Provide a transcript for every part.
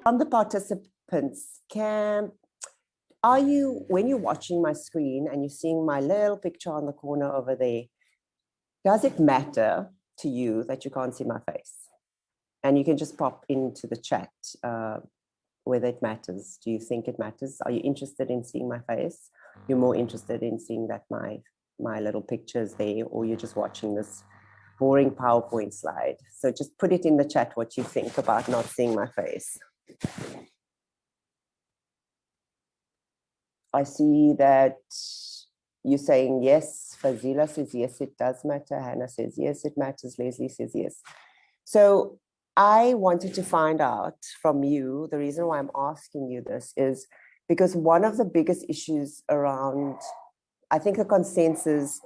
From the participants, when you're watching my screen and you're seeing my little picture on the corner over there, does it matter to you that you can't see my face? And you can just pop into the chat whether it matters. Do you think it matters? Are you interested in seeing my face? You're more interested in seeing that my little picture's there, or you're just watching this boring PowerPoint slide? So just put it in the chat what you think about not seeing my face. I see that you're saying yes. Fazila says yes, it does matter. Hannah says yes, it matters. Leslie says yes. So I wanted to find out from you, the reason why I'm asking you this is because one of the biggest issues around, I think the consensus,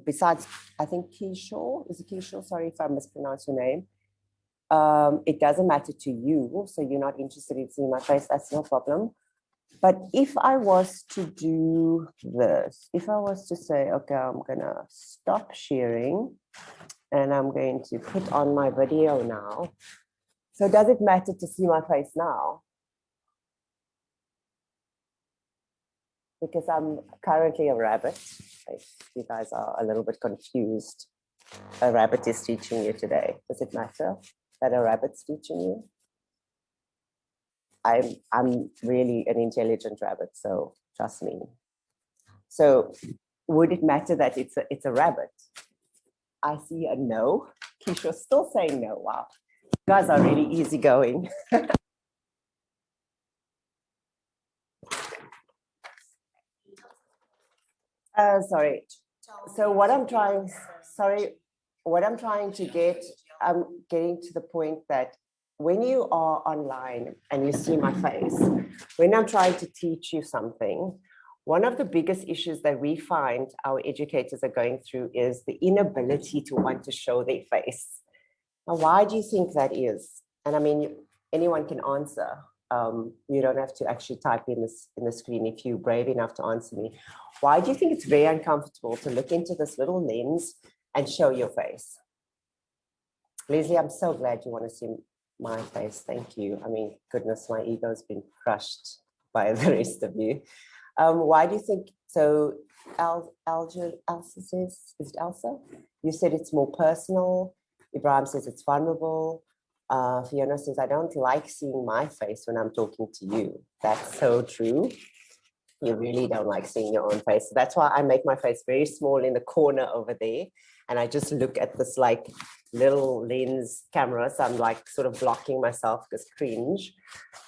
besides, I think Keisha, is it Keisha? Sorry if I mispronounced your name. It doesn't matter to you, so you're not interested in seeing my face, that's no problem. But if I was to do this, if I was to say, okay, I'm gonna stop sharing and I'm going to put on my video now. So does it matter to see my face now? Because I'm currently a rabbit. If you guys are a little bit confused, a rabbit is teaching you today. Does it matter that a rabbit's teaching you? I'm really an intelligent rabbit, so trust me. So would it matter that it's a rabbit? I see a no. Keisha's still saying no. Wow, you guys are really easygoing. Sorry. So what I'm trying to get, I'm getting to the point that when you are online and you see my face, when I'm trying to teach you something, one of the biggest issues that we find our educators are going through is the inability to want to show their face. Now, why do you think that is? And I mean, anyone can answer. You don't have to actually type in the screen if you're brave enough to answer me. Why do you think it's very uncomfortable to look into this little lens and show your face? Leslie, I'm so glad you want to see my face. Thank you. I mean, goodness, my ego's been crushed by the rest of you. Why do you think so? Elsa says, is it Elsa? You said it's more personal. Ibrahim says it's vulnerable. Fiona says, I don't like seeing my face when I'm talking to you. That's so true. You really don't like seeing your own face. So that's why I make my face very small in the corner over there. And I just look at this like little lens camera. So I'm like sort of blocking myself because cringe.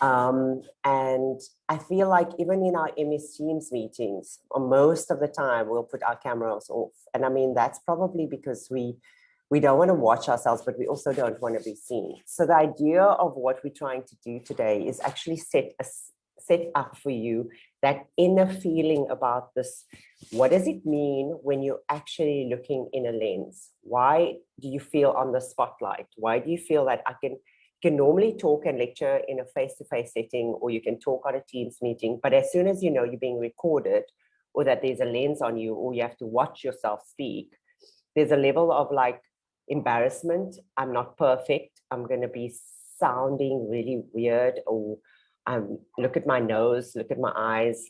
And I feel like even in our MS Teams meetings, most of the time we'll put our cameras off. And I mean, that's probably because we don't want to watch ourselves, but we also don't want to be seen. So the idea of what we're trying to do today is actually set up for you that inner feeling about this. What does it mean when you're actually looking in a lens? Why do you feel on the spotlight? Why do you feel that you can normally talk and lecture in a face-to-face setting, or you can talk on a Teams meeting, but as soon as you know you're being recorded, or that there's a lens on you, or you have to watch yourself speak, there's a level of like embarrassment. I'm not perfect. I'm going to be sounding really weird, or look at my nose, look at my eyes,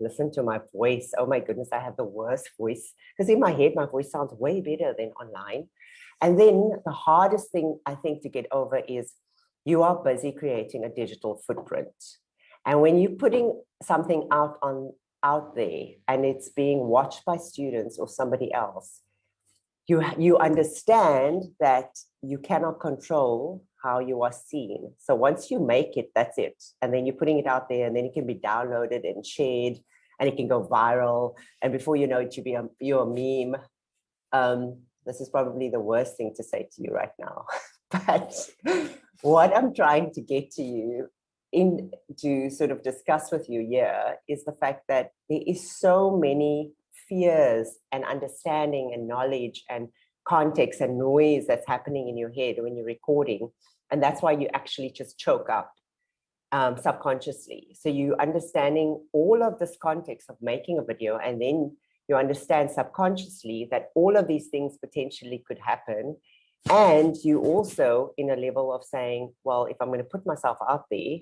listen to my voice. Oh my goodness, I have the worst voice. Because in my head, my voice sounds way better than online. And then the hardest thing I think to get over is you are busy creating a digital footprint. And when you're putting something out there and it's being watched by students or somebody else, you understand that you cannot control how you are seen. So once you make it, that's it. And then you're putting it out there, and then it can be downloaded and shared, and it can go viral. And before you know it, you're a meme. This is probably the worst thing to say to you right now. But what I'm trying to get to you to sort of discuss with you here is the fact that there is so many fears and understanding and knowledge and context and noise that's happening in your head when you're recording. And that's why you actually just choke up subconsciously. So you understanding all of this context of making a video, and then you understand subconsciously that all of these things potentially could happen. And you also in a level of saying, well, if I'm going to put myself out there,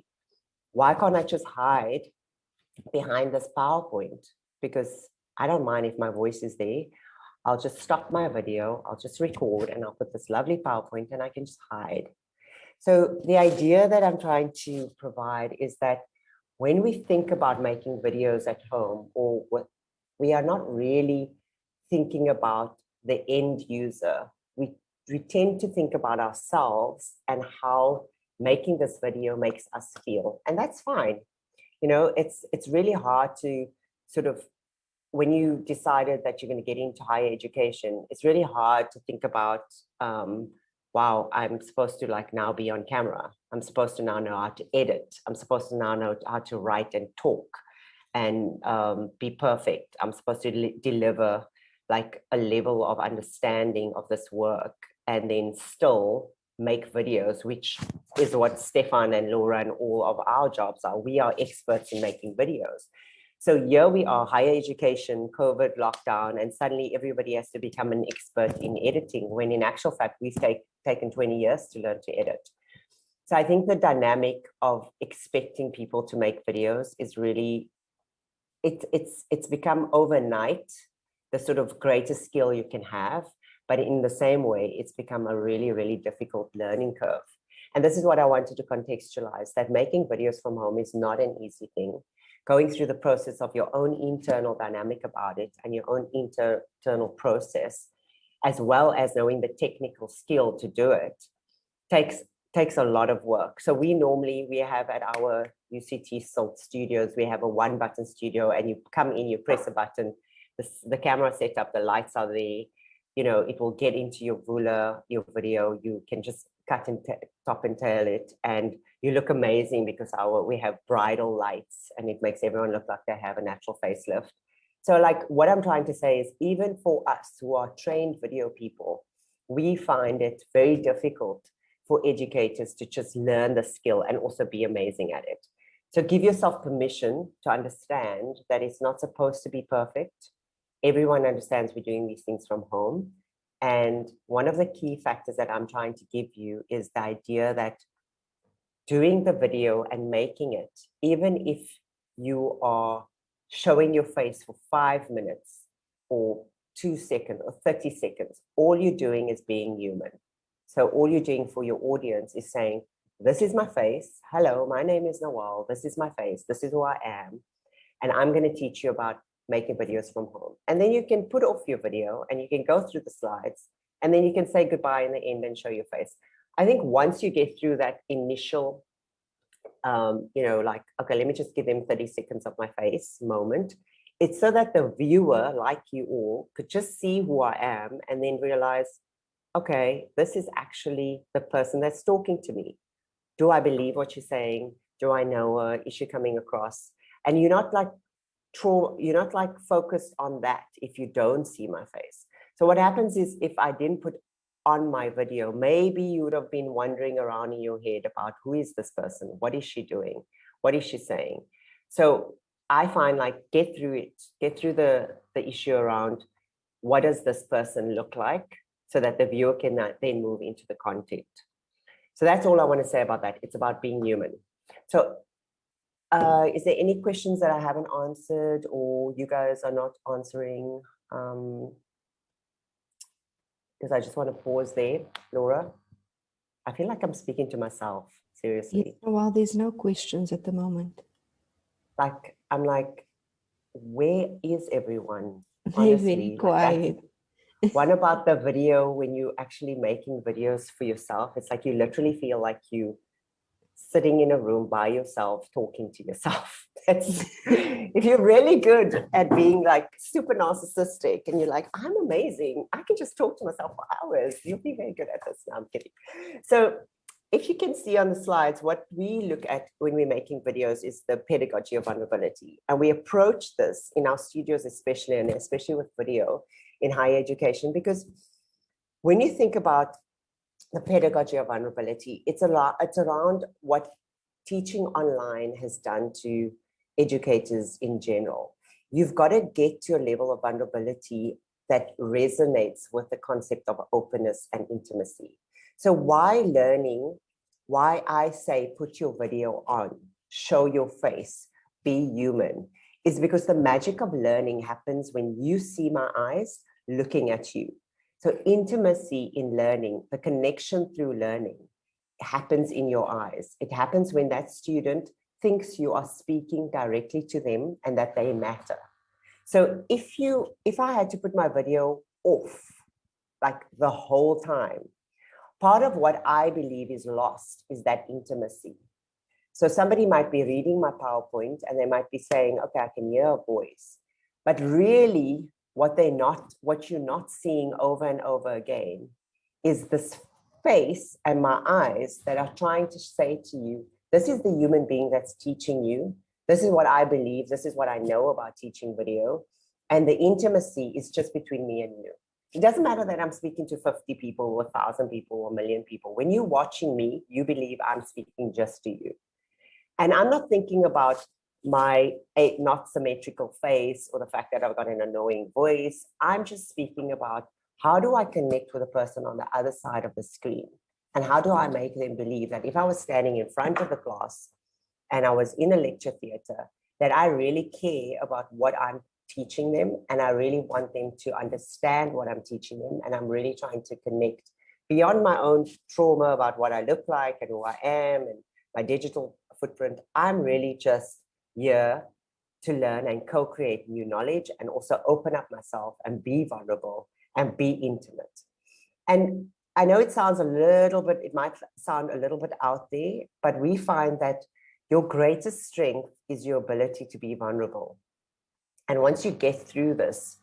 why can't I just hide behind this PowerPoint? Because I don't mind if my voice is there. I'll just stop my video, I'll just record, and I'll put this lovely PowerPoint and I can just hide. So the idea that I'm trying to provide is that when we think about making videos at home, or what, we are not really thinking about the end user. We tend to think about ourselves and how making this video makes us feel. And that's fine. You know, it's really hard to sort of, when you decided that you're going to get into higher education, it's really hard to think about, wow, I'm supposed to like now be on camera. I'm supposed to now know how to edit. I'm supposed to now know how to write and talk and be perfect. I'm supposed to deliver like a level of understanding of this work and then still make videos, which is what Stefan and Laura and all of our jobs are. We are experts in making videos. So here we are, higher education, COVID, lockdown, and suddenly everybody has to become an expert in editing, when in actual fact, we've taken 20 years to learn to edit. So I think the dynamic of expecting people to make videos is really, it's become overnight the sort of greatest skill you can have, but in the same way, it's become a really, really difficult learning curve. And this is what I wanted to contextualize, that making videos from home is not an easy thing. Going through the process of your own internal dynamic about it and your own internal process, as well as knowing the technical skill to do it, takes a lot of work. So we have at our UCT Salt studios, we have a 1-button studio, and you come in, you press a button, the camera set up, the lights are there, you know, it will get into your Vula, your video, you can just cut and top and tail it, and you look amazing because we have bridal lights and it makes everyone look like they have a natural facelift. So like what I'm trying to say is, even for us who are trained video people, we find it very difficult for educators to just learn the skill and also be amazing at it. So give yourself permission to understand that it's not supposed to be perfect. Everyone understands we're doing these things from home. And one of the key factors that I'm trying to give you is the idea that doing the video and making it, even if you are showing your face for 5 minutes or 2 seconds or 30 seconds, all you're doing is being human. So all you're doing for your audience is saying, this is my face. Hello, my name is Nawal. This is my face. This is who I am. And I'm going to teach you about making videos from home. And then you can put off your video and you can go through the slides, and then you can say goodbye in the end and show your face. I think once you get through that initial, you know, like, okay, let me just give them 30 seconds of my face moment. It's so that the viewer, like you all, could just see who I am and then realize, okay, this is actually the person that's talking to me. Do I believe what she's saying? Do I know her? Is she coming across? And you're not like focused on that if you don't see my face. So what happens is, if I didn't put on my video, maybe you would have been wandering around in your head about, who is this person? What is she doing? What is she saying? So I find, like, get through the issue around, what does this person look like, so that the viewer can then move into the content. So that's all I want to say about that. It's about being human. So is there any questions that I haven't answered, or you guys are not answering? Because I just want to pause there, Laura. I feel like I'm speaking to myself, seriously. Yeah, well, there's no questions at the moment. Like, I'm like, where is everyone? They're very quiet. One about the video, when you're actually making videos for yourself, it's like you literally feel like you sitting in a room by yourself, talking to yourself. That's, if you're really good at being like super narcissistic and you're like, I'm amazing, I can just talk to myself for hours, you'll be very good at this. No, I'm kidding. So if you can see on the slides, what we look at when we're making videos is the pedagogy of vulnerability. And we approach this in our studios, especially, and especially with video in higher education, because when you think about the pedagogy of vulnerability, it's around what teaching online has done to educators in general. You've got to get to a level of vulnerability that resonates with the concept of openness and intimacy. So why I say put your video on, show your face, be human, is because the magic of learning happens when you see my eyes looking at you. So intimacy in learning, the connection through learning, happens in your eyes. It happens when that student thinks you are speaking directly to them and that they matter. So if I had to put my video off, like the whole time, part of what I believe is lost is that intimacy. So somebody might be reading my PowerPoint and they might be saying, okay, I can hear a voice, but really what you're not seeing over and over again is this face and my eyes that are trying to say to you, this is the human being that's teaching you. This is what I believe. This is what I know about teaching video. And the intimacy is just between me and you. It doesn't matter that I'm speaking to 50 people or 1,000 people or 1,000,000 people. When you're watching me, you believe I'm speaking just to you. And I'm not thinking about my not symmetrical face or the fact that I've got an annoying voice. I'm just speaking about how do I connect with a person on the other side of the screen? And how do I make them believe that if I was standing in front of the class and I was in a lecture theater, that I really care about what I'm teaching them and I really want them to understand what I'm teaching them, and I'm really trying to connect beyond my own trauma about what I look like and who I am and my digital footprint. I'm really just here to learn and co-create new knowledge and also open up myself and be vulnerable and be intimate. And I know it might sound a little bit out there, but we find that your greatest strength is your ability to be vulnerable. And once you get through this,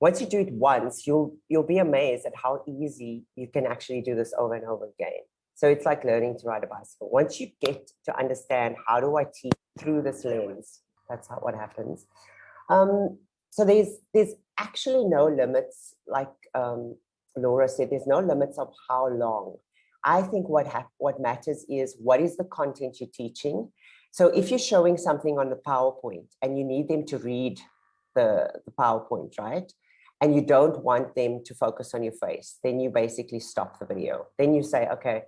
once you do it once, you'll be amazed at how easy you can actually do this over and over again. So it's like learning to ride a bicycle. Once you get to understand how do I teach through this lens, that's what happens. So there's actually no limits, like Laura said, there's no limits of how long. I think what matters is what is the content you're teaching. So if you're showing something on the PowerPoint and you need them to read the PowerPoint, right? And you don't want them to focus on your face, then you basically stop the video. Then you say, okay,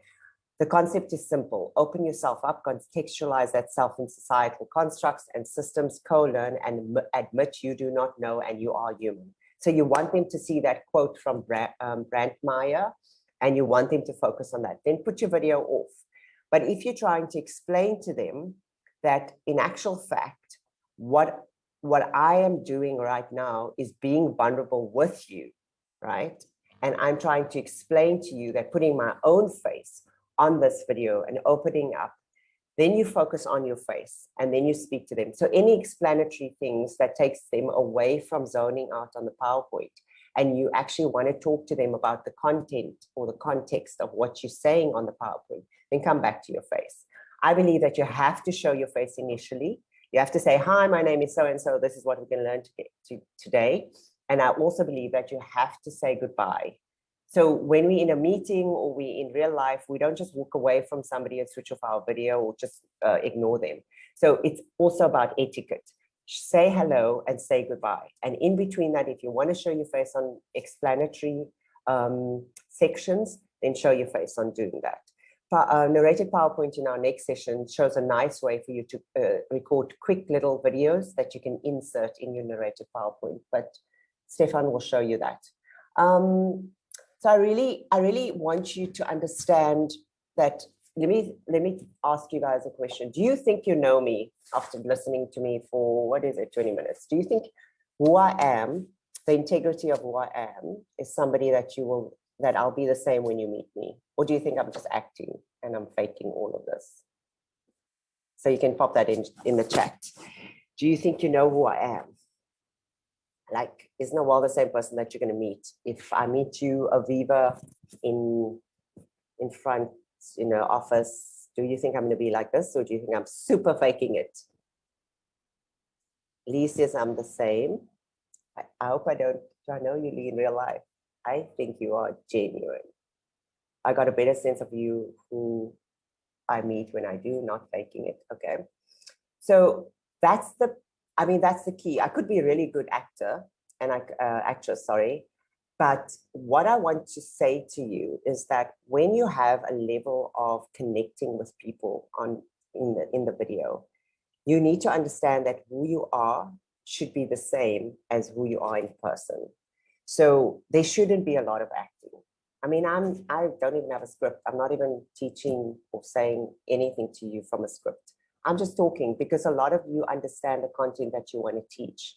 the concept is simple. Open yourself up, contextualize that self in societal constructs and systems, co-learn and admit you do not know and you are human. So you want them to see that quote from Brandmeier and you want them to focus on that. Then put your video off. But if you're trying to explain to them that in actual fact, what I am doing right now is being vulnerable with you, right? And I'm trying to explain to you that putting my own face on this video and opening up, then you focus on your face and then you speak to them. So any explanatory things that takes them away from zoning out on the PowerPoint and you actually want to talk to them about the content or the context of what you're saying on the PowerPoint, then come back to your face. I believe that you have to show your face initially. You have to say, hi, my name is so-and-so. This is what we're going to learn today. And I also believe that you have to say goodbye. So when we're in a meeting or we're in real life, we don't just walk away from somebody and switch off our video or just ignore them. So it's also about etiquette. Say hello and say goodbye. And in between that, if you want to show your face on explanatory sections, then show your face on doing that. Narrated PowerPoint in our next session shows a nice way for you to record quick little videos that you can insert in your narrated PowerPoint, but Stefan will show you that. So I really want you to understand that. Let me ask you guys a question. Do you think you know me after listening to me for, 20 minutes? Do you think who I am, the integrity of who I am, is somebody that I'll be the same when you meet me? Or do you think I'm just acting and I'm faking all of this? So you can pop that in the chat. Do you think you know who I am? Like, is Nawal the same person that you're going to meet? If I meet you, Aviva, in front, office, do you think I'm going to be like this? Or do you think I'm super faking it? Lee says I'm the same. I hope I know you, Lee, in real life. I think you are genuine. I got a better sense of you who I meet when I do, not faking it, okay? So that's the key. I could be a really good actor and actress, sorry. But what I want to say to you is that when you have a level of connecting with people in the video, you need to understand that who you are should be the same as who you are in person. So there shouldn't be a lot of acting. I mean, I don't even have a script. I'm not even teaching or saying anything to you from a script. I'm just talking because a lot of you understand the content that you want to teach.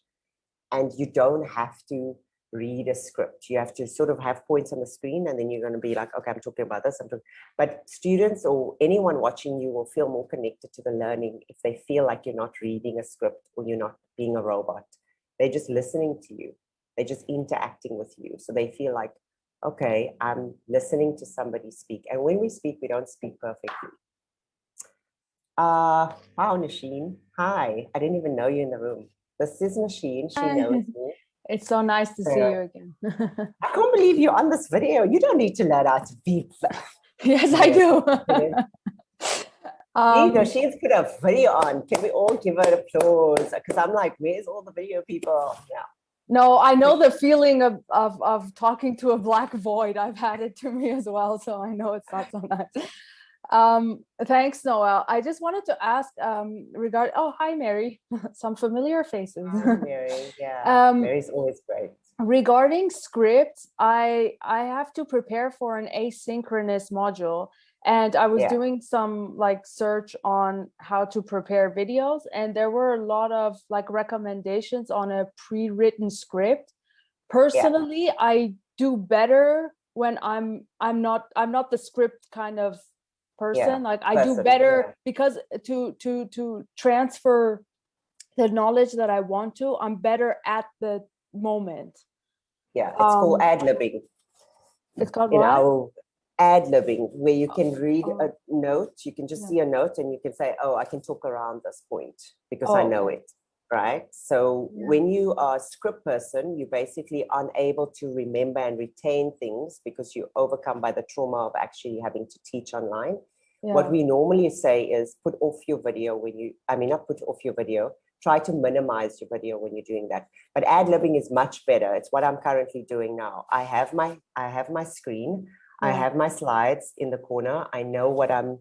And you don't have to read a script. You have to sort of have points on the screen, and then you're going to be like, okay, I'm talking about this. But students or anyone watching you will feel more connected to the learning if they feel like you're not reading a script or you're not being a robot. They're just listening to you. They're just interacting with you. So they feel like, okay, I'm listening to somebody speak. And when we speak, we don't speak perfectly. Wow, Nasheen. Hi. I didn't even know you in the room. This is Nasheen. She knows me. It's so nice to see you again. I can't believe you're on this video. You don't need to learn how to beep. Yes, I do. Nasheen's put a video on. Can we all give her applause? Because I'm like, where's all the video people? Yeah. No, I know the feeling of talking to a black void. I've had it to me as well, so I know it's not so nice. Thanks, Noel. I just wanted to ask oh, hi, Mary. Some familiar faces. Hi, Mary. Yeah, Mary's always great. Regarding scripts, I have to prepare for an asynchronous module. And I was doing some like search on how to prepare videos, and there were a lot of like recommendations on a pre-written script. Personally, I do better when I'm not the script kind of person. Like I do better because to transfer the knowledge that I want to, I'm better at the moment. Yeah, it's called ad-libbing. It's called what? Ad-libbing, where you can read a note, you can just see a note and you can say, oh, I can talk around this point because I know it, right? So when you are a script person, you're basically unable to remember and retain things because you're overcome by the trauma of actually having to teach online. What we normally say is put off your video not put off your video, try to minimize your video when you're doing that. But ad-libbing is much better. It's what I'm currently doing now. I have my screen. I have my slides in the corner. I know what I'm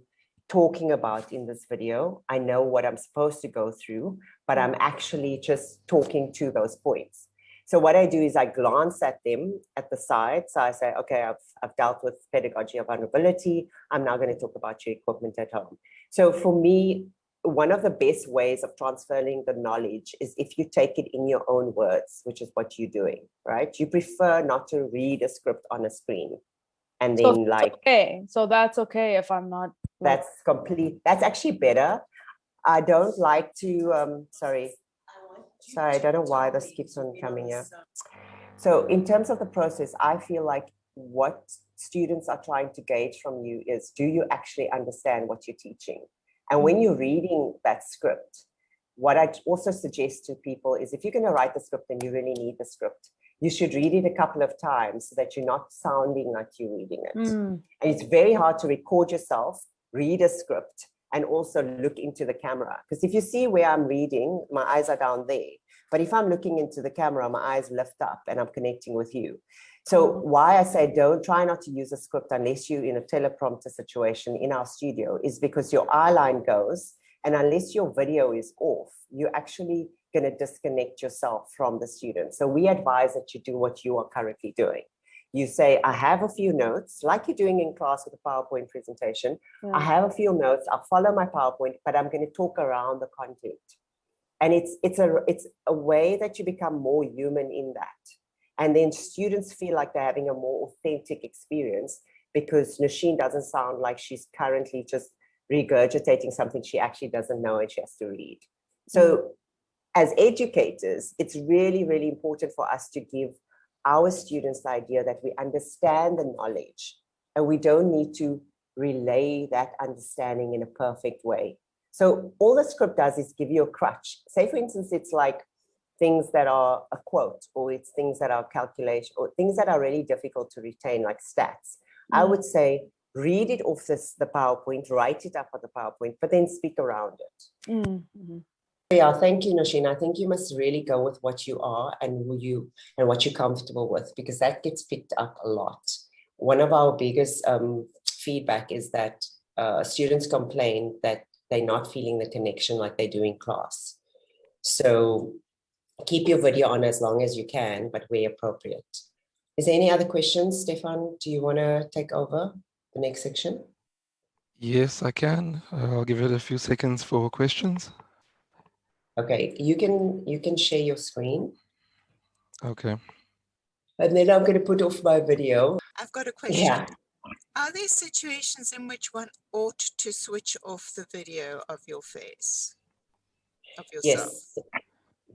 talking about in this video. I know what I'm supposed to go through, but I'm actually just talking to those points. So what I do is I glance at them at the side. So I say, okay, I've dealt with pedagogy of vulnerability. I'm now going to talk about your equipment at home. So for me, one of the best ways of transferring the knowledge is if you take it in your own words, which is what you're doing, right? You prefer not to read a script on a screen. And then so that's okay if I'm not. That's actually better. I don't like to, sorry, I don't know why this keeps on coming here. So in terms of the process, I feel like what students are trying to gauge from you is, do you actually understand what you're teaching? And when you're reading that script, what I also suggest to people is if you're going to write the script and you really need the script, you should read it a couple of times so that you're not sounding like you're reading it. And it's very hard to record yourself, read a script, and also look into the camera. Because if you see where I'm reading, my eyes are down there. But if I'm looking into the camera, my eyes lift up and I'm connecting with you. So why I say try not to use a script unless you're in a teleprompter situation in our studio is because your eye line goes, and unless your video is off, you're actually going to disconnect yourself from the student. So we advise that you do what you are currently doing. You say, I have a few notes, like you're doing in class with a PowerPoint presentation. I have a few notes, I'll follow my PowerPoint, but I'm going to talk around the content. And it's a way that you become more human in that. And then students feel like they're having a more authentic experience because Nasheen doesn't sound like she's currently just regurgitating something she actually doesn't know and she has to read. So as educators, it's really, really important for us to give our students the idea that we understand the knowledge and we don't need to relay that understanding in a perfect way. So all the script does is give you a crutch. Say, for instance, it's like things that are a quote, or it's things that are calculation, or things that are really difficult to retain, like stats. I would say, read it off the PowerPoint, write it up on the PowerPoint, but then speak around it. Yeah, thank you, Nosheen. I think you must really go with what you are and what you're comfortable with, because that gets picked up a lot. One of our biggest feedback is that students complain that they're not feeling the connection like they do in class. So keep your video on as long as you can, but where appropriate. Is there any other questions, Stefan? Do you want to take over the next section? Yes, I can. I'll give it a few seconds for questions. Okay, you can share your screen. Okay. And then I'm going to put off my video. I've got a question. Yeah. Are there situations in which one ought to switch off the video of your face, of yourself? Yes,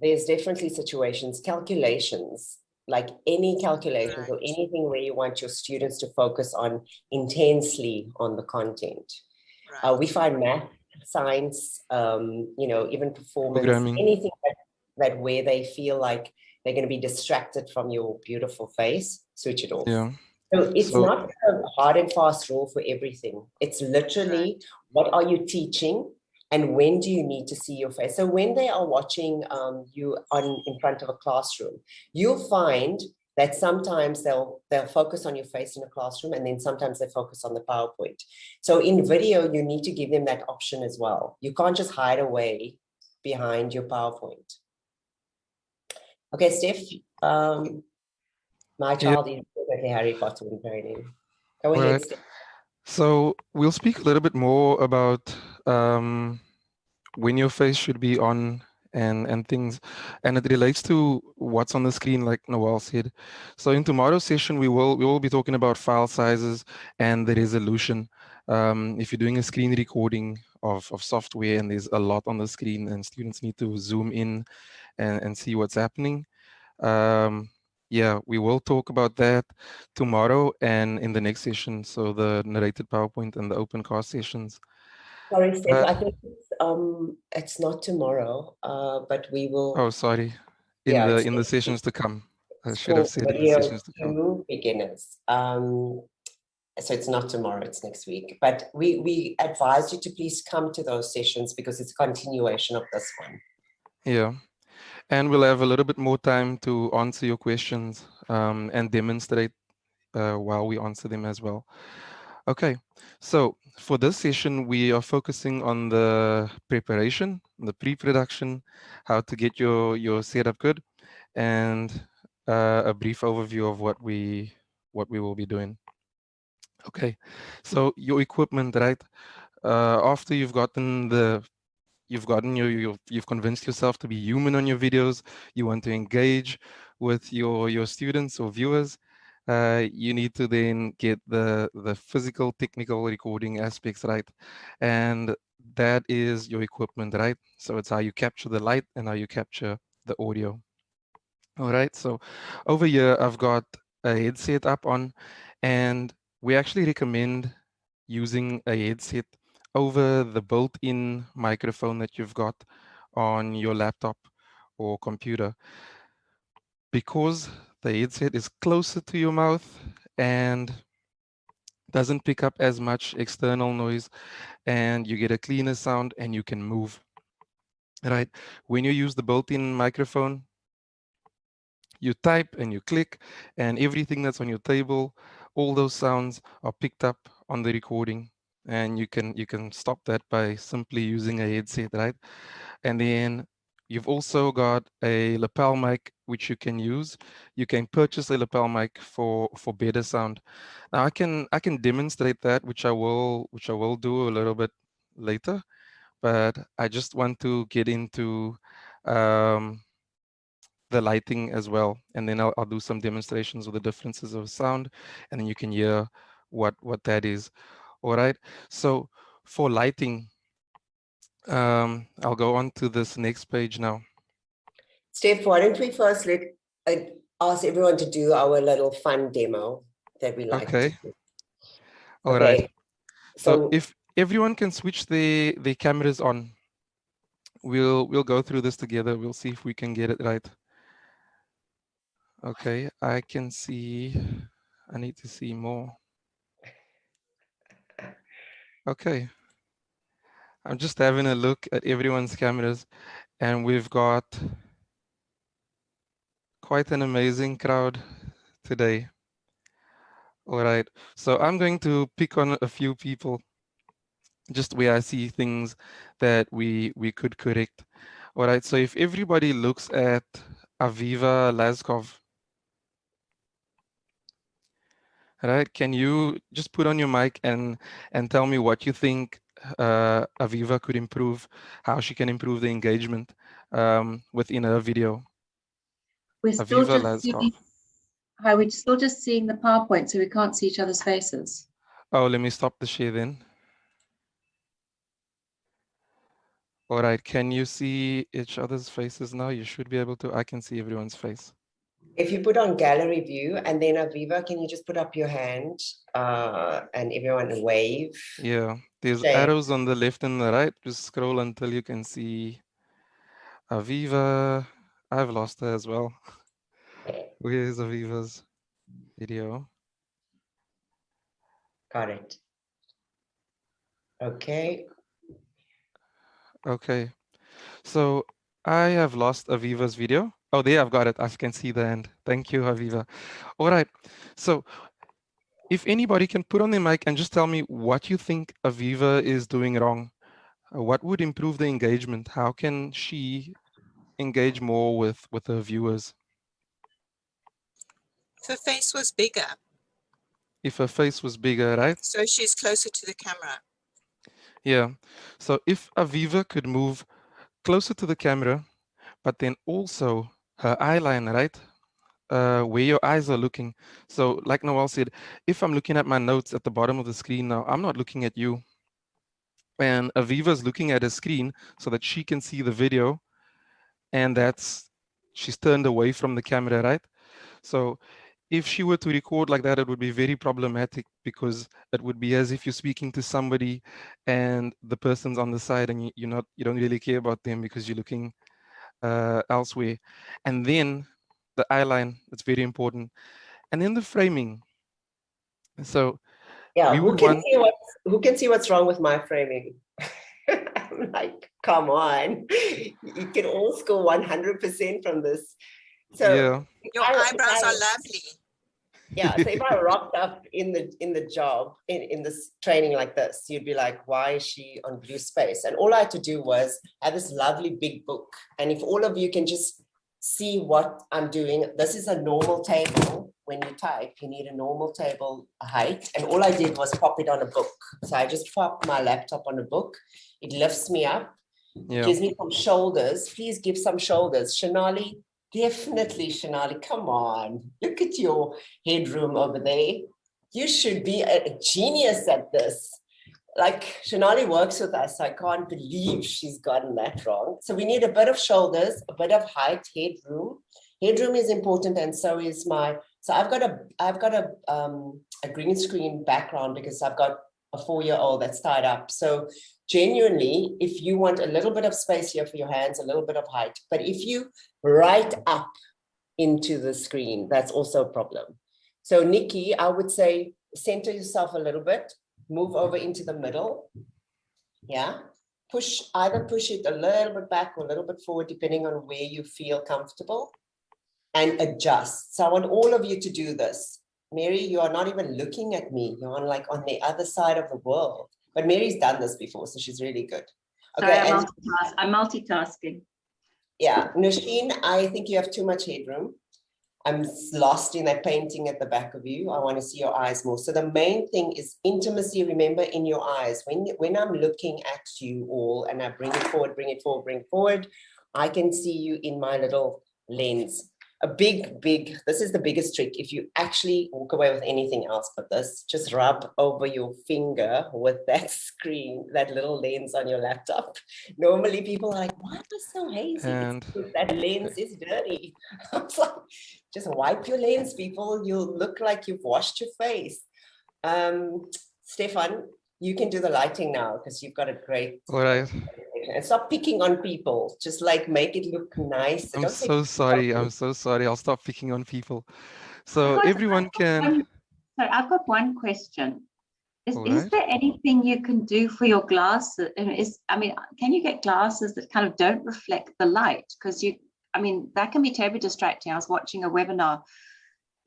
there's definitely situations, calculations, like any calculations or anything where you want your students to focus on intensely on the content. Right. We find math, science, even performance, Programming. anything that where they feel like they're going to be distracted from your beautiful face, switch it off. Yeah. So it's not a hard and fast rule for everything. It's literally, what are you teaching and when do you need to see your face? So when they are watching you in front of a classroom, you'll find that sometimes they'll focus on your face in a classroom and then sometimes they focus on the PowerPoint. So in video, you need to give them that option as well. You can't just hide away behind your PowerPoint. Okay, Steph, my child is definitely Harry Potter in training. Go ahead, Right. Steph. So we'll speak a little bit more about when your face should be on and things, and it relates to what's on the screen, like Noel said. So in tomorrow's session, we will be talking about file sizes and the resolution. If you're doing a screen recording of software and there's a lot on the screen and students need to zoom in and see what's happening. Yeah, we will talk about that tomorrow and in the next session. So the narrated PowerPoint and the open cast sessions. Sorry, Steph, I think it's not tomorrow, but we will. Oh, sorry. In the sessions to come. I should have said in the sessions to come. To beginners. So it's not tomorrow, it's next week. But we advise you to please come to those sessions because it's a continuation of this one. Yeah. And we'll have a little bit more time to answer your questions and demonstrate while we answer them as well. Okay, so for this session, we are focusing on the preparation, the pre-production, how to get your setup good, and a brief overview of what we will be doing. Okay, so your equipment, right? After you've convinced yourself to be human on your videos, you want to engage with your students or viewers, you need to then get the physical technical recording aspects right, and that is your equipment, right? So it's how you capture the light and how you capture the audio. All right, so over here I've got a headset up on, and we actually recommend using a headset over the built-in microphone that you've got on your laptop or computer, because the headset is closer to your mouth and doesn't pick up as much external noise, and you get a cleaner sound and you can move. Right? When you use the built-in microphone, you type and you click, and everything that's on your table, all those sounds are picked up on the recording, and you can stop that by simply using a headset, right? And then you've also got a lapel mic which you can use. You can purchase a lapel mic for better sound. Now I can demonstrate that, which I will do a little bit later, but I just want to get into the lighting as well, and then I'll do some demonstrations of the differences of sound, and then you can hear what that is. All right, so for lighting, I'll go on to this next page now. Steph, why don't we first ask everyone to do our little fun demo that we like to do. All right. So if everyone can switch their cameras on, we'll go through this together. We'll see if we can get it right. Okay, I can see. I need to see more. Okay. I'm just having a look at everyone's cameras, And we've got quite an amazing crowd today. All right, so I'm going to pick on a few people just where I see things that we could correct. All right, so if everybody looks at Aviva Lazkov, right, can you just put on your mic and tell me what you think Aviva could improve, how she can improve the engagement within her video? We're still Aviva just Lazkov. seeing, hi, we're still just seeing the PowerPoint, so we can't see each other's faces. Oh, let me stop the share then. All right, can you see each other's faces now? You should be able to. I can see everyone's face. If you put on gallery view and then Aviva, can you just put up your hand and everyone wave? Yeah, there's Shame. arrows on the left and the right. Just scroll until you can see Aviva. I've lost her as well. Where is Aviva's video? Got it. Okay. Okay, so I have lost Aviva's video. Oh, there, I've got it. I can see the end. Thank you, Aviva. All right, so if anybody can put on their mic and just tell me what you think Aviva is doing wrong. What would improve the engagement? How can she engage more with her viewers? Her face was bigger, If her face was bigger, right? so she's closer to the camera. Yeah. So if Aviva could move closer to the camera, but then also her eye line, right? Where your eyes are looking. So like Noel said, if I'm looking at my notes at the bottom of the screen now, I'm not looking at you. And Aviva's looking at a screen so that she can see the video, and she's turned away from the camera, right? So if she were to record like that, it would be very problematic because it would be as if you're speaking to somebody and the person's on the side and you don't really care about them because you're looking elsewhere. And then the eye line, it's very important. And then the framing. So Yeah, we who would can want, who can see what's wrong with my framing? I'm like, come on. You can all score 100% from this. So yeah, Your eyebrows are lovely. yeah, so if I rocked up in the job in this training like this, you'd be like, why is she on blue space? And all I had to do was have this lovely big book. And if all of you can just see what I'm doing, this is a normal table. When you type, you need a normal table height. And all I did was pop it on a book. So I just pop my laptop on a book. It lifts me up, yeah. gives me some shoulders. Please give some shoulders. Shanali, definitely, Shanali, come on. Look at your headroom over there. You should be a genius at this. Like, Shanali works with us, so I can't believe she's gotten that wrong. So we need a bit of shoulders, a bit of height, headroom. Headroom is important, and so is so I've got a green screen background because I've got a 4-year-old that's tied up. So genuinely, if you want a little bit of space here for your hands, a little bit of height, but if you right up into the screen, that's also a problem. So Nikki, I would say center yourself a little bit, move over into the middle. Yeah, either push it a little bit back or a little bit forward, depending on where you feel comfortable, and adjust. So I want all of you to do this. Mary, you are not even looking at me. You're on the other side of the world. But Mary's done this before, so she's really good. Okay, Sorry, I'm multitasking. Yeah, Nasheen, I think you have too much headroom. I'm lost in that painting at the back of you. I want to see your eyes more. So the main thing is intimacy, remember, in your eyes. When I'm looking at you all and I bring it forward, bring it forward, bring it forward, I can see you in my little lens. This is the biggest trick. If you actually walk away with anything else but this, just rub over your finger with that screen, that little lens on your laptop. Normally people are like, why am I so hazy? And That lens is dirty. I was like, just wipe your lens, people. You'll look like you've washed your face. Stefan, you can do the lighting now because you've got a great... all right. And stop picking on people. Just like make it look nice. I'm so sorry. I'm so sorry. I'll stop picking on people. So everyone can... Sorry, I've got one question. Is, All is right. there anything you can do for your glasses? Can you get glasses that kind of don't reflect the light? Because that can be terribly distracting. I was watching a webinar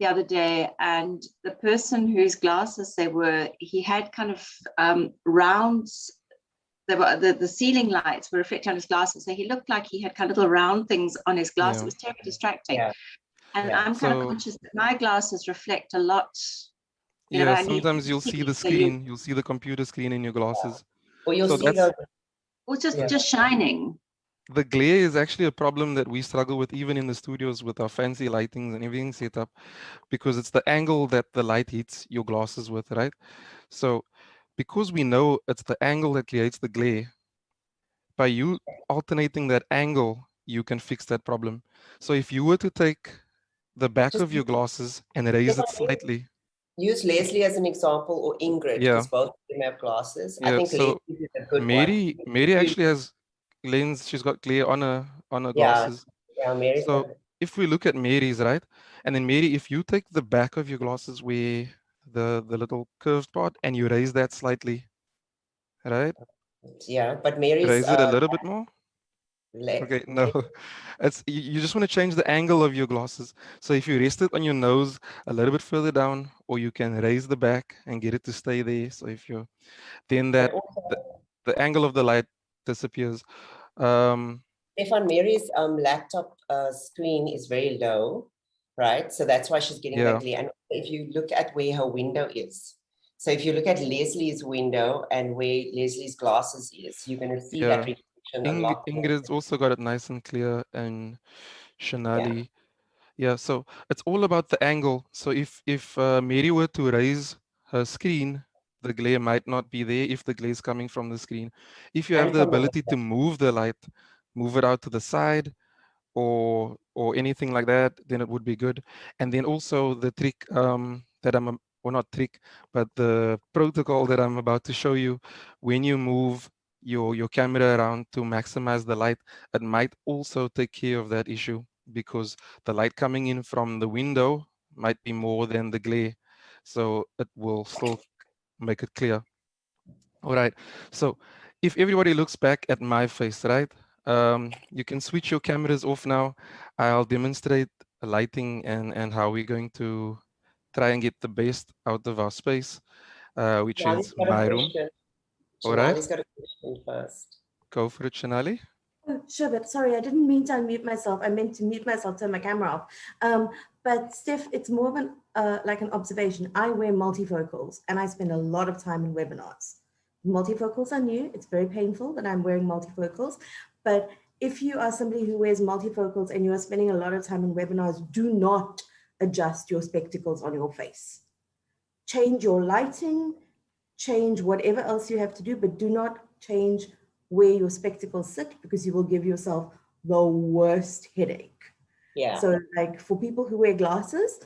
the other day, and the person whose glasses he had kind of rounds. The ceiling lights were reflecting on his glasses, so he looked like he had kind of little round things on his glasses. Yeah. It was terribly distracting. Yeah. And Yeah. I'm kind of So conscious that my glasses reflect a lot. yeah, I need sometimes to you'll see the so you, screen, you'll see the computer screen in your glasses. Or you'll So see that's or Yeah. just shining. the glare is actually a problem that we struggle with even in the studios with our fancy lightings and everything set up, because it's the angle that the light hits your glasses with, right? So because we know it's the angle that creates the glare, by you alternating that angle, you can fix that problem. So if you were to take the back Just of your glasses and raise it Stefan, slightly, use Leslie as an example, or Ingrid, yeah, because both of them have glasses. I yeah. think So Leslie is a good one. Mary actually has lens. She's got glare on her Yeah, glasses. yeah, Mary's So got if we look at Mary's, right, and then Mary, if you take the back of your glasses where the little curved part and you raise that slightly, right, yeah, but Mary's raise it a little bit more. leg. Okay, no, it's you just want to change the angle of your glasses. So if you rest it on your nose a little bit further down, or you can raise the back and get it to stay there. So if you're, then And that also, the angle of the light disappears. Um, Stefan, Mary's laptop screen is very low, right? So that's why she's getting that yeah, glare. And if you look at where her window is, so if you look at Leslie's window and where Leslie's glasses is, you're going to see that yeah. reflection a lot more. Ingrid's also got it nice and clear, and Yeah. Shanali. Yeah, so it's all about the angle. So if Mary were to raise her screen, the glare might not be there if the glare is coming from the screen. If you have And the from the ability to move the light, move it out to the side or anything like that, then it would be good. And then also the trick that or not trick, but the protocol that I'm about to show you, when you move your camera around to maximize the light, it might also take care of that issue, because the light coming in from the window might be more than the glare. So it will still make it clear. All right. So if everybody looks back at my face, right? You can switch your cameras off now. I'll demonstrate lighting and how we're going to try and get the best out of our space, which Shanali's is got a my room. question. All right. Shanali's got a question first. Go for it, Shanali. Oh, sure, but sorry, I didn't mean to unmute myself. I meant to mute myself, turn my camera off. But Steph, it's more of an like an observation. I wear multifocals and I spend a lot of time in webinars. Multifocals are new. It's very painful that I'm wearing multifocals. But if you are somebody who wears multifocals and you are spending a lot of time in webinars, do not adjust your spectacles on your face. Change your lighting, change whatever else you have to do, but do not change where your spectacles sit, because you will give yourself the worst headache. Yeah. So like for people who wear glasses,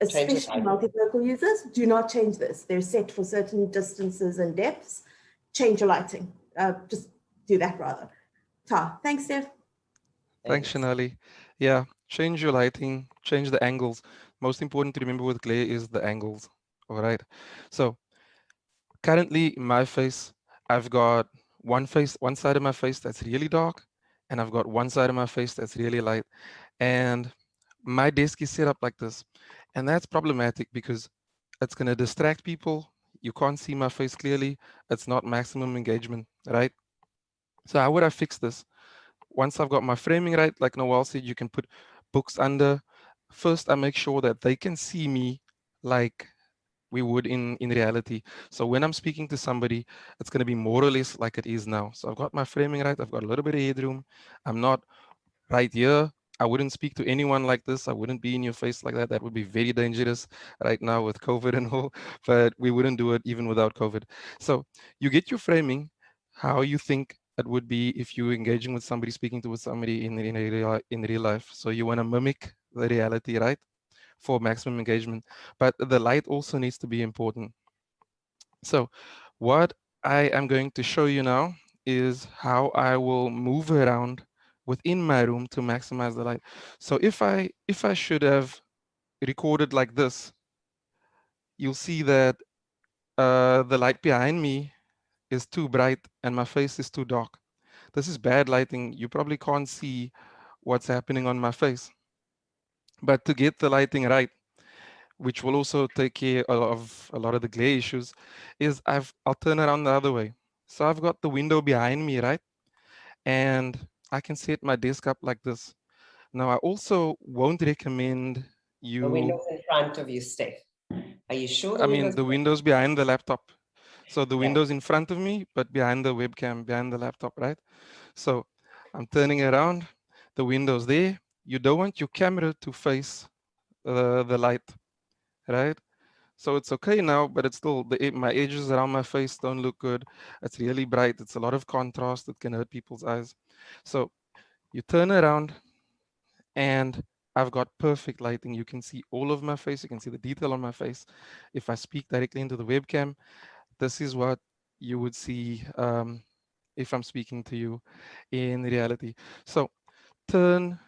especially multifocal users, do not change this. They're set for certain distances and depths. Change your lighting. Just do that rather. Thanks, Steph. Thanks, Shanali. Yeah, change your lighting, change the angles. Most important to remember with glare is the angles. All right. So currently in my face, I've got one side of my face that's really dark, and I've got one side of my face that's really light. And my desk is set up like this. And that's problematic because it's going to distract people. You can't see my face clearly. It's not maximum engagement, right? So how would I fix this? Once I've got my framing right, like Noel said, you can put books under. First, I make sure that they can see me like we would in reality. So when I'm speaking to somebody, it's going to be more or less like it is now. So I've got my framing right. I've got a little bit of headroom. I'm not right here. I wouldn't speak to anyone like this. I wouldn't be in your face like that. That would be very dangerous right now with COVID and all, but we wouldn't do it even without COVID. So you get your framing, how you think it would be if you're engaging with somebody, speaking to with somebody in real life. So you want to mimic the reality, right? For maximum engagement. But the light also needs to be important. So what I am going to show you now is how I will move around within my room to maximize the light. So if I should have recorded like this, you'll see that the light behind me is too bright and my face is too dark. This is bad lighting. You probably can't see what's happening on my face. But to get the lighting right, which will also take care of a lot of the glare issues, is I'll turn around the other way. So I've got the window behind me, right? And I can set my desk up like this. Now, I also won't recommend The you, window's in front of you, Steph. Are you sure the I mean, window's? the window's behind the laptop. So the Yeah. window's in front of me, but behind the webcam, behind the laptop, right? So I'm turning around, the window's there. You don't want your camera to face the light, right? So it's okay now, but it's still, my edges around my face don't look good. It's really bright. It's a lot of contrast that can hurt people's eyes. So you turn around and I've got perfect lighting. You can see all of my face. You can see the detail on my face. If I speak directly into the webcam, this is what you would see if I'm speaking to you in reality. So turn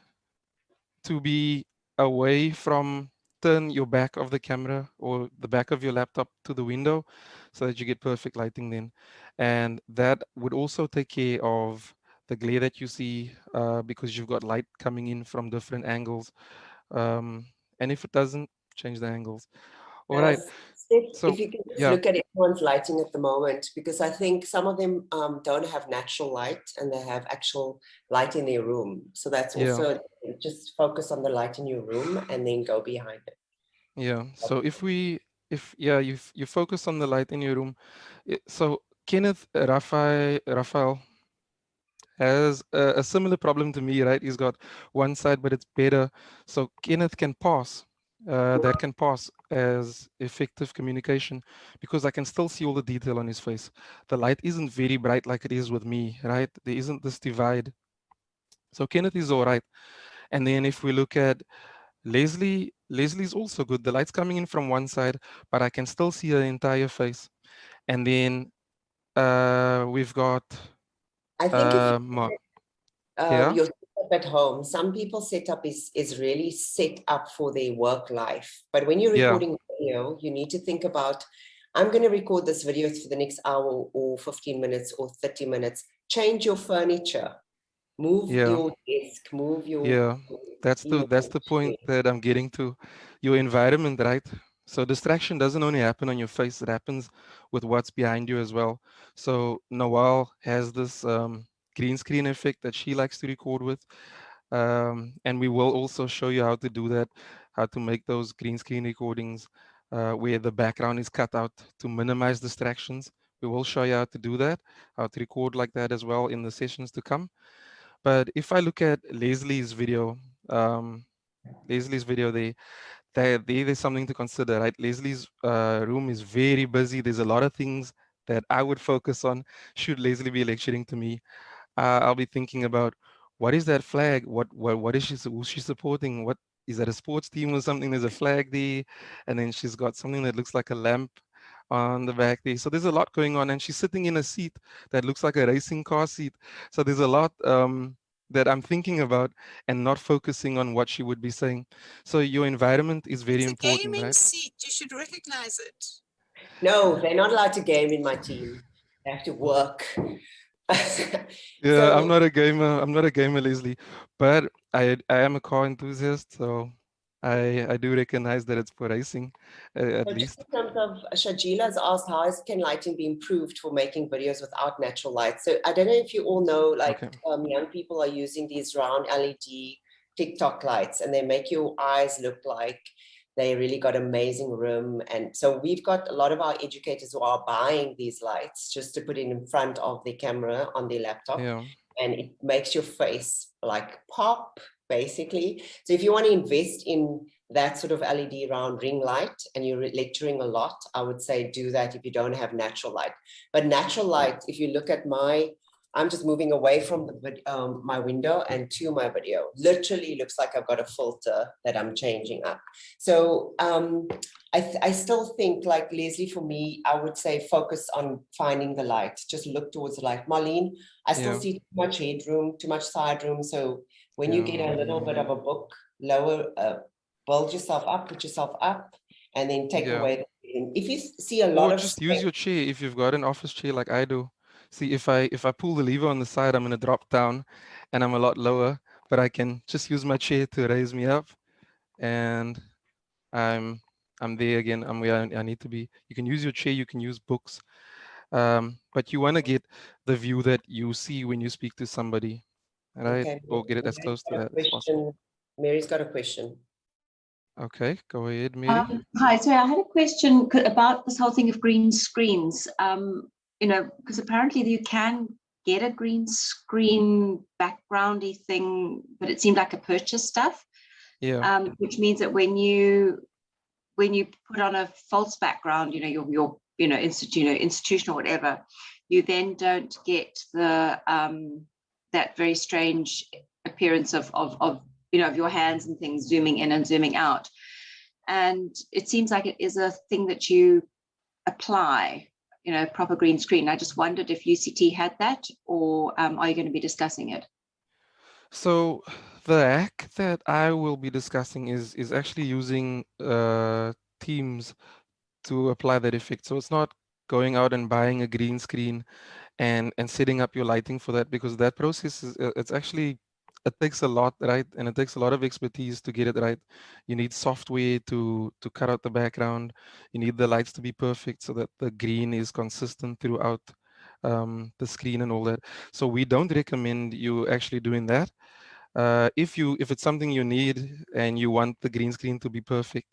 to be away from, turn your back of the camera or the back of your laptop to the window so that you get perfect lighting then. And that would also take care of the glare that you see because you've got light coming in from different angles. And if it doesn't, change the angles. All right. Steph, So, if you can just yeah. look at everyone's lighting at the moment, because I think some of them don't have natural light and they have actual light in their room. So that's also just focus on the light in your room and then go behind it. Yeah. So you focus on the light in your room. So Kenneth Raphael has a similar problem to me, right? He's got one side, but it's better. So Kenneth can pass. That can pass as effective communication because I can still see all the detail on his face. The light isn't very bright like it is with me, right? There isn't this divide. So Kenneth is all right. And then if we look at Leslie's also good. The light's coming in from one side, but I can still see her entire face. And then we've got I think if yeah. your setup at home, some people's setup is really set up for their work life. But when you're recording video, you need to think about, I'm going to record this video for the next hour or 15 minutes or 30 minutes. Change your furniture, move your desk, move your That's the point that I'm getting to. Your environment, right? So distraction doesn't only happen on your face, it happens with what's behind you as well. So Noelle has this green screen effect that she likes to record with. And we will also show you how to do that, how to make those green screen recordings where the background is cut out to minimize distractions. We will show you how to do that, how to record like that as well in the sessions to come. But if I look at Leslie's video, there's something to consider, right? Leslie's room is very busy. There's a lot of things that I would focus on should Leslie be lecturing to me. I'll be thinking about what is that flag? What is who's she supporting? What is that, a sports team or something? There's a flag there, and then she's got something that looks like a lamp on the back there. So there's a lot going on, and she's sitting in a seat that looks like a racing car seat. So there's a lot that I'm thinking about and not focusing on what she would be saying. So your environment is very important, gaming right? seat. You should recognize it. No, they're not allowed to game in my team. They have to work. Yeah, I'm not a gamer. I'm not a gamer, Leslie, but I am a car enthusiast, so I do recognize that it's for racing, at least. In terms of, Shajila's asked, how can lighting be improved for making videos without natural light? So I don't know if you all know, like young people are using these round LED TikTok lights, and they make your eyes look like they really got amazing room. And so we've got a lot of our educators who are buying these lights just to put in front of the camera on their laptop. Yeah. And it makes your face like pop, basically. So if you want to invest in that sort of LED round ring light and you're lecturing a lot, I would say do that if you don't have natural light. But natural light, if you look at I'm just moving away from my window and to my video, literally looks like I've got a filter that I'm changing up. So I still think, like Leslie, for me, I would say focus on finding the light. Just look towards the light. Marlene, I still see too much headroom, too much side room. So when you get a little bit of a book, lower, build yourself up, put yourself up, and then take away the screen. If you see a lot Or of just use space, your chair if you've got an office chair like I do. See, if I pull the lever on the side, I'm gonna drop down and I'm a lot lower, but I can just use my chair to raise me up and I'm there again. I'm where I need to be. You can use your chair, you can use books. But you want to get the view that you see when you speak to somebody, right? okay. Or get it as Mary's close to got a that as possible. question. Mary's got a question. Okay, go ahead, Mary. Hi, so I had a question about this whole thing of green screens. You know, because apparently you can get a green screen backgroundy thing, but it seemed like a purchase stuff. Yeah. Which means that when you put on a false background, you know, your institution or whatever, you then don't get the that very strange appearance of you know, of your hands and things zooming in and zooming out. And it seems like it is a thing that you apply, you know, proper green screen. I just wondered if UCT had that, or are you going to be discussing it? So the hack that I will be discussing is actually using Teams to apply that effect. So it's not going out and buying a green screen and setting up your lighting for that, because that process is it's actually, it takes a lot, right? And it takes a lot of expertise to get it right. You need software to cut out the background. You need the lights to be perfect so that the green is consistent throughout the screen and all that. So we don't recommend you actually doing that. If it's something you need and you want the green screen to be perfect,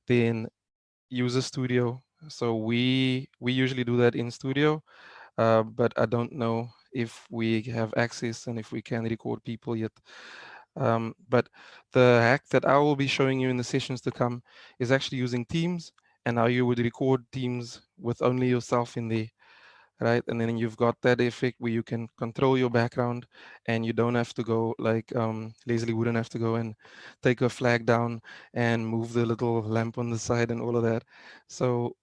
then use a studio. So we usually do that in studio, but I don't know if we have access and if we can record people yet. But the hack that I will be showing you in the sessions to come is actually using Teams, and how you would record Teams with only yourself in there, right? And then you've got that effect where you can control your background and you don't have to go like Leslie wouldn't have to go and take a flag down and move the little lamp on the side and all of that. So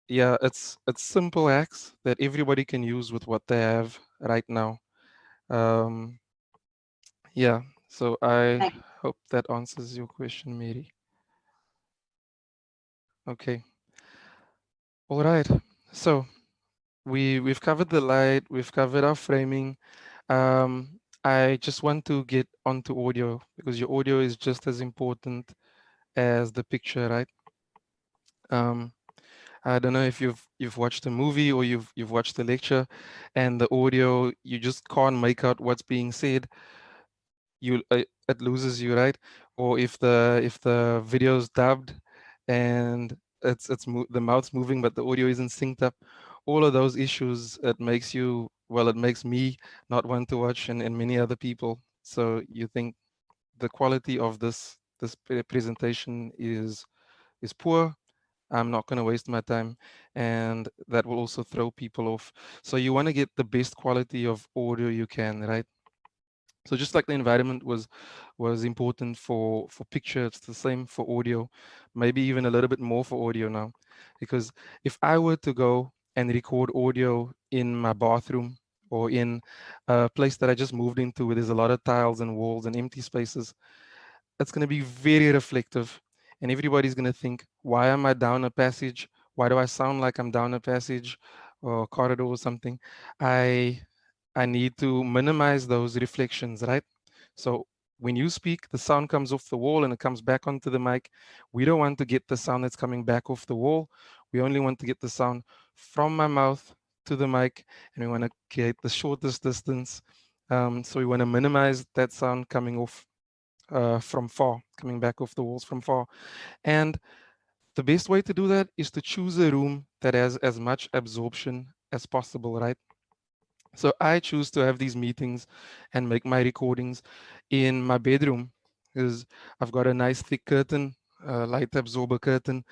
yeah, it's simple hacks that everybody can use with what they have right now. Um, yeah, so I hope that answers your question, Mary. Okay. All right. So we've covered the light, we've covered our framing. I just want to get onto audio because your audio is just as important as the picture, right? I don't know if you've watched a movie or you've watched a lecture, and the audio, you just can't make out what's being said. It loses you, right? Or if the video's dubbed and the mouth's moving but the audio isn't synced up, all of those issues, it makes you, well, it makes me not want to watch, and many other people. So you think the quality of this presentation is poor. I'm not going to waste my time, and that will also throw people off. So you want to get the best quality of audio you can, right? So just like the environment was important for picture, it's the same for audio, maybe even a little bit more for audio now. Because if I were to go and record audio in my bathroom or in a place that I just moved into where there's a lot of tiles and walls and empty spaces, it's going to be very reflective. And everybody's going to think, why am I down a passage? Why do I sound like I'm down a passage or corridor or something? I need to minimize those reflections, right? So when you speak, the sound comes off the wall and it comes back onto the mic. We don't want to get the sound that's coming back off the wall. We only want to get the sound from my mouth to the mic, and we want to create the shortest distance. So we want to minimize that sound coming off from far, coming back off the walls from far. And the best way to do that is to choose a room that has as much absorption as possible, right? So I choose to have these meetings and make my recordings in my bedroom because I've got a nice thick curtain, light absorber curtain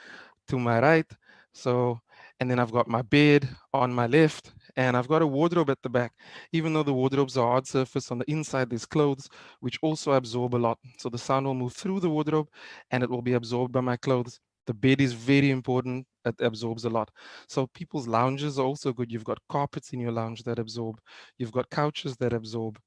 to my right. So, and then I've got my bed on my left, and I've got a wardrobe at the back. Even though the wardrobe's a hard surface, on the inside there's clothes which also absorb a lot. So the sound will move through the wardrobe and it will be absorbed by my clothes. The bed is very important. It absorbs a lot. So people's lounges are also good. You've got carpets in your lounge that absorb. You've got couches that absorb.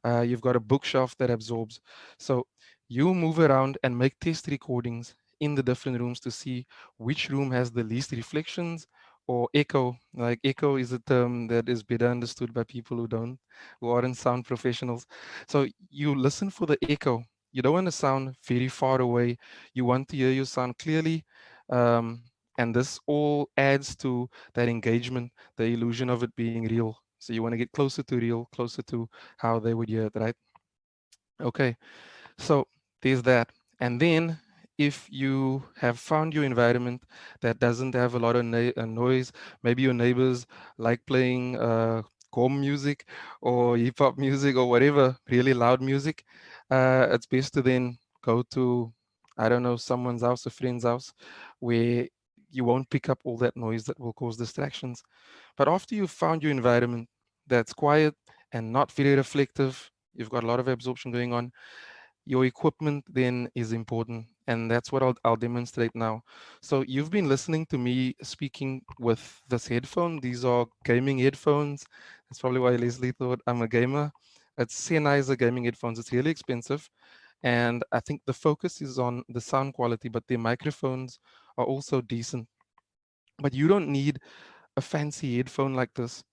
You've got a bookshelf that absorbs. So you move around and make test recordings in the different rooms to see which room has the least reflections or echo. Like echo is a term that is better understood by people who aren't sound professionals. So you listen for the echo. You don't want to sound very far away. You want to hear your sound clearly. And this all adds to that engagement, the illusion of it being real. So you want to get closer to real, closer to how they would hear it, right? Okay, so there's that. And then if you have found your environment that doesn't have a lot of noise, maybe your neighbors like playing calm music or hip hop music or whatever, really loud music, it's best to then go to, I don't know, someone's house, a friend's house, where you won't pick up all that noise that will cause distractions. But after you've found your environment that's quiet and not very reflective, you've got a lot of absorption going on, your equipment then is important. And that's what I'll demonstrate now. So you've been listening to me speaking with this headphone. These are gaming headphones. That's probably why Leslie thought I'm a gamer. It's Sennheiser gaming headphones. It's really expensive. And I think the focus is on the sound quality, but the microphones are also decent. But you don't need a fancy headphone like this.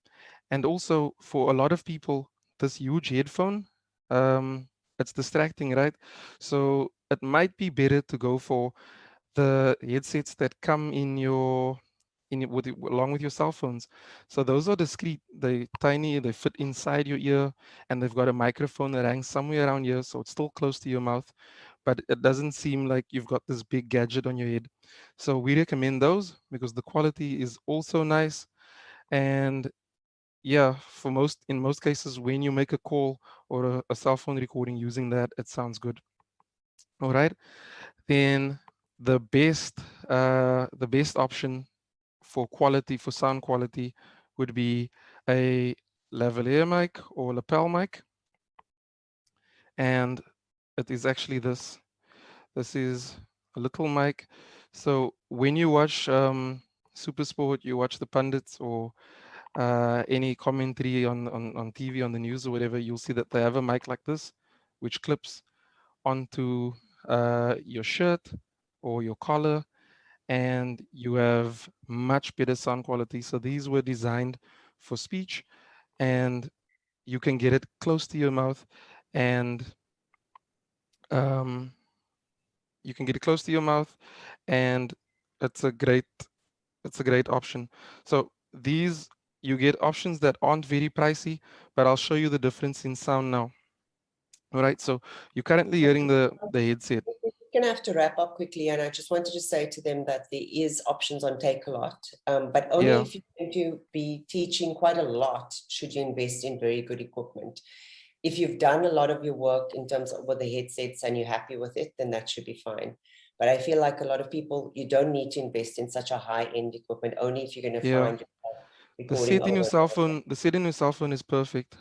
And also for a lot of people, this huge headphone, it's distracting, right? So it might be better to go for the headsets that come in your along with your cell phones. So those are discreet. They tiny, they fit inside your ear, and they've got a microphone that hangs somewhere around here, so it's still close to your mouth, but it doesn't seem like you've got this big gadget on your head. So we recommend those because the quality is also nice. And yeah, in most cases, when you make a call or a cell phone recording using that, it sounds good. All right. Then the best option for quality, for sound quality, would be a lavalier mic or lapel mic. And it is actually this. This is a little mic. So when you watch Supersport, you watch the pundits or any commentary on TV, on the news or whatever, you'll see that they have a mic like this, which clips onto your shirt or your collar, and you have much better sound quality. So these were designed for speech, and you can get it close to your mouth, and um, you can get it close to your mouth, and it's a great option. So these, you get options that aren't very pricey, but I'll show you the difference in sound now. All right, so you're currently hearing the headset. We're going to have to wrap up quickly, and I just wanted to say to them that there is options on Takealot, but only if you're going to be teaching quite a lot should you invest in very good equipment. If you've done a lot of your work in terms of with the headsets and you're happy with it, then that should be fine. But I feel like a lot of people, you don't need to invest in such a high-end equipment, only if you're going to find the set in your cell phone is perfect.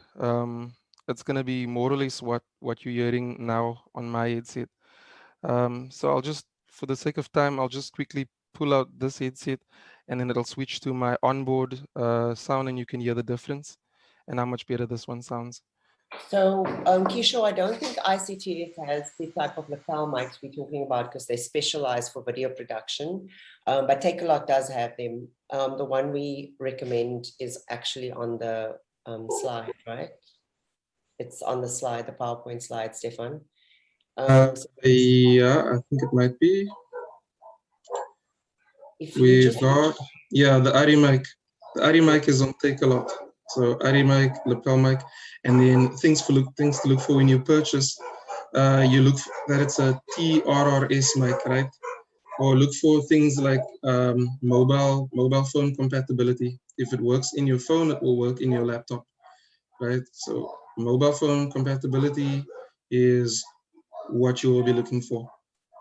It's going to be more or less what you're hearing now on my headset. So I'll just, for the sake of time, I'll just quickly pull out this headset, and then it'll switch to my onboard sound, and you can hear the difference and how much better this one sounds. So, Kisho, I don't think ICTF has the type of lapel mics we're talking about because they specialize for video production, but Takealot does have them. The one we recommend is actually on the slide, right? It's on the slide, the PowerPoint slide, Stefan. Yeah, I think it might be. We've got, the Ari mic. The Ari mic is on Takealot. So Ari mic, lapel mic, and then things to look for when you purchase. You look that it's a TRRS mic, right? Or look for things like mobile phone compatibility. If it works in your phone, it will work in your laptop, right? So mobile phone compatibility is what you will be looking for.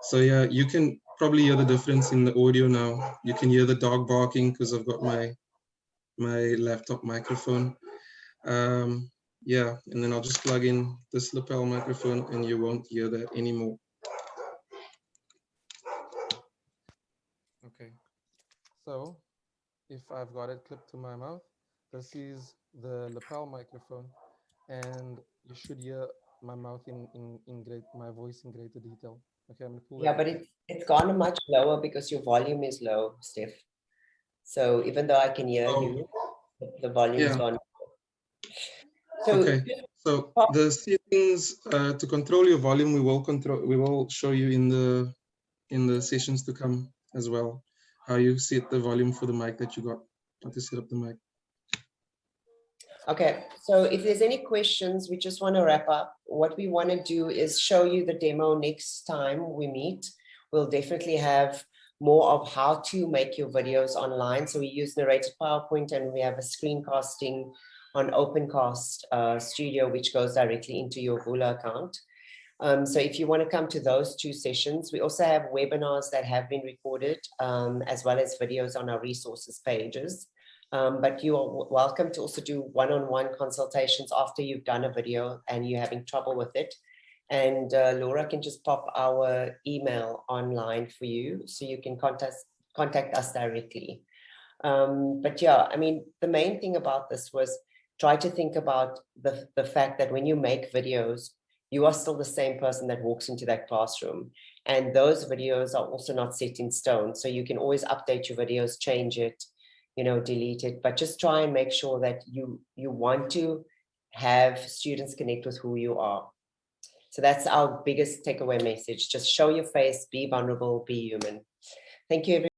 So yeah, you can probably hear the difference in the audio now. You can hear the dog barking because I've got my laptop microphone. Yeah, and then I'll just plug in this lapel microphone and you won't hear that anymore. Okay, so if I've got it clipped to my mouth, this is the lapel microphone, and you should hear my mouth my voice in greater detail. Okay, I'm gonna pull Yeah, that but it's gone much lower because your volume is low, Steph. So even though I can hear you, the volume's Yeah. gone. So Okay. So the settings to control your volume, we will show you in the sessions to come as well, how you set the volume for the mic that you got, how to set up the mic. okay, so if there's any questions, we just want to wrap up. What we want to do is show you the demo next time we meet. We'll definitely have more of how to make your videos online. So we use narrated PowerPoint, and we have a screencasting on OpenCast Studio, which goes directly into your Vula account. So if you want to come to those 2 sessions, we also have webinars that have been recorded, as well as videos on our resources pages. But you are welcome to also do one-on-one consultations after you've done a video and you're having trouble with it. And Laura can just pop our email online for you, so you can contact us directly. But yeah, I mean, the main thing about this was try to think about the fact that when you make videos, you are still the same person that walks into that classroom. And those videos are also not set in stone. So you can always update your videos, change it, you know, delete it, but just try and make sure that you want to have students connect with who you are. So that's our biggest takeaway message. Just show your face, be vulnerable, be human. Thank you, everyone.